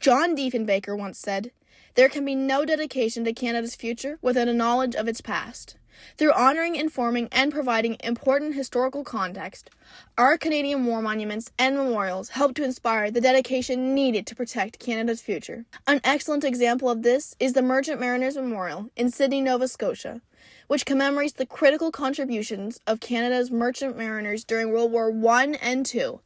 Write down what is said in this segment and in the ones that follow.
John Diefenbaker once said, "There can be no dedication to Canada's future without a knowledge of its past." Through honoring, informing, and providing important historical context, our Canadian war monuments and memorials help to inspire the dedication needed to protect Canada's future. An excellent example of this is the Merchant Mariners Memorial in Sydney, Nova Scotia, which commemorates the critical contributions of Canada's merchant mariners during World War I and II,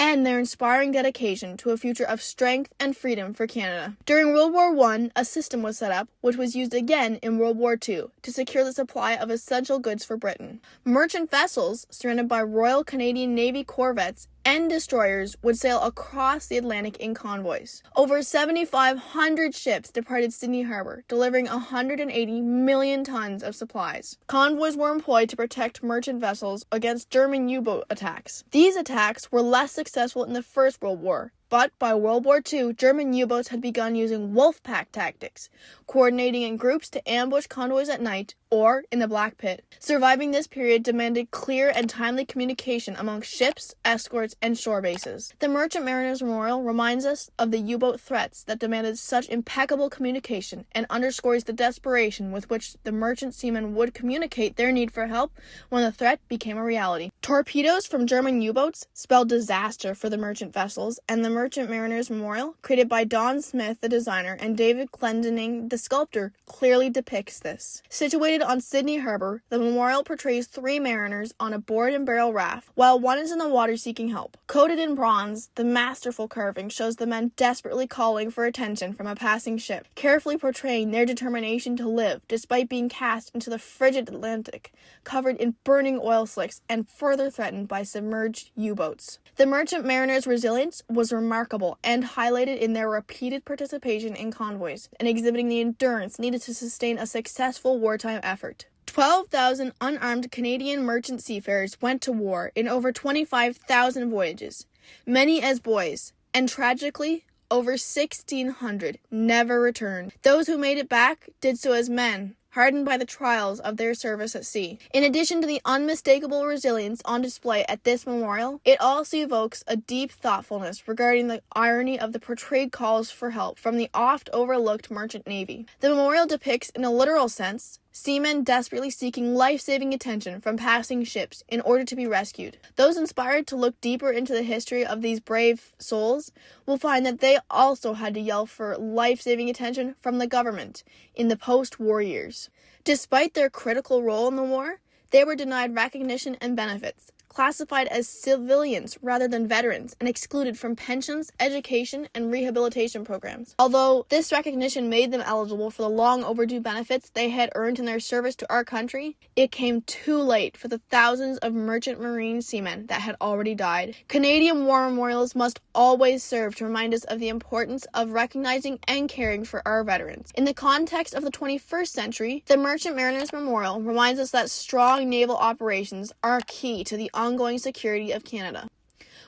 and their inspiring dedication to a future of strength and freedom for Canada. During World War I, a system was set up, which was used again in World War II, to secure the supply of essential goods for Britain. Merchant vessels, surrounded by Royal Canadian Navy corvettes and destroyers, would sail across the Atlantic in convoys. Over 7,500 ships departed Sydney Harbor, delivering 180 million tons of supplies. Convoys were employed to protect merchant vessels against German U-boat attacks. These attacks were less successful in the First World War, but by World War II, German U-boats had begun using wolf pack tactics, coordinating in groups to ambush convoys at night or in the Black Pit. Surviving this period demanded clear and timely communication among ships, escorts, and shore bases. The Merchant Mariners Memorial reminds us of the U-boat threats that demanded such impeccable communication and underscores the desperation with which the merchant seamen would communicate their need for help when the threat became a reality. Torpedoes from German U-boats spelled disaster for the merchant vessels, and the Merchant Mariners Memorial, created by Don Smith, the designer, and David Clendening, the sculptor, clearly depicts this. Situated on Sydney Harbor, the memorial portrays 3 mariners on a board and barrel raft, while one is in the water seeking help. Coated in bronze, the masterful carving shows the men desperately calling for attention from a passing ship, carefully portraying their determination to live despite being cast into the frigid Atlantic, covered in burning oil slicks and further threatened by submerged U-boats. The Merchant Mariners' resilience was remarkable and highlighted in their repeated participation in convoys and exhibiting the endurance needed to sustain a successful wartime effort. 12,000 unarmed Canadian merchant seafarers went to war in over 25,000 voyages, many as boys, and tragically, over 1,600 never returned. Those who made it back did so as men, hardened by the trials of their service at sea. In addition to the unmistakable resilience on display at this memorial, it also evokes a deep thoughtfulness regarding the irony of the portrayed calls for help from the oft-overlooked merchant navy. The memorial depicts, in a literal sense, seamen desperately seeking life-saving attention from passing ships in order to be rescued. Those inspired to look deeper into the history of these brave souls will find that they also had to yell for life-saving attention from the government in the post-war years. Despite their critical role in the war, they were denied recognition and benefits, classified as civilians rather than veterans, and excluded from pensions, education, and rehabilitation programs. Although this recognition made them eligible for the long overdue benefits they had earned in their service to our country, it came too late for the thousands of merchant marine seamen that had already died. Canadian war memorials must always serve to remind us of the importance of recognizing and caring for our veterans. In the context of the 21st century, the Merchant Mariners Memorial reminds us that strong naval operations are key to the ongoing security of Canada.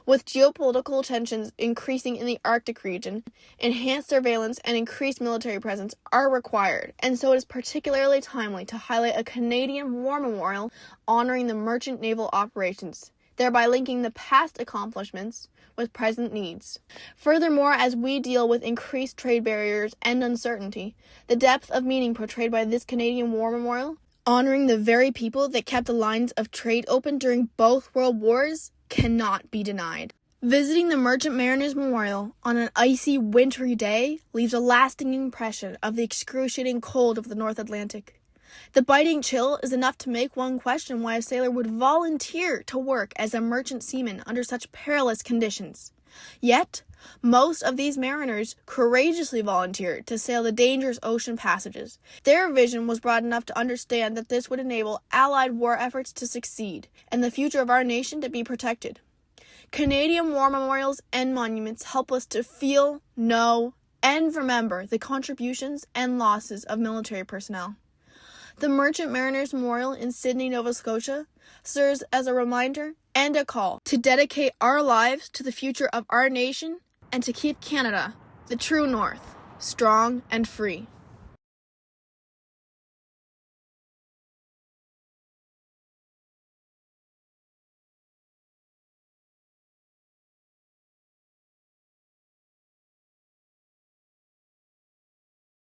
With geopolitical tensions increasing in the Arctic region, enhanced surveillance and increased military presence are required, and so it is particularly timely to highlight a Canadian war memorial honoring the merchant naval operations, thereby linking the past accomplishments with present needs. Furthermore, as we deal with increased trade barriers and uncertainty, the depth of meaning portrayed by this Canadian war memorial, honoring the very people that kept the lines of trade open during both world wars, cannot be denied. Visiting the Merchant Mariners Memorial on an icy, wintry day leaves a lasting impression of the excruciating cold of the North Atlantic. The biting chill is enough to make one question why a sailor would volunteer to work as a merchant seaman under such perilous conditions. Yet, most of these mariners courageously volunteered to sail the dangerous ocean passages. Their vision was broad enough to understand that this would enable Allied war efforts to succeed and the future of our nation to be protected. Canadian war memorials and monuments help us to feel, know, and remember the contributions and losses of military personnel. The Merchant Mariners Memorial in Sydney, Nova Scotia, serves as a reminder and a call to dedicate our lives to the future of our nation and to keep Canada, the true North, strong and free.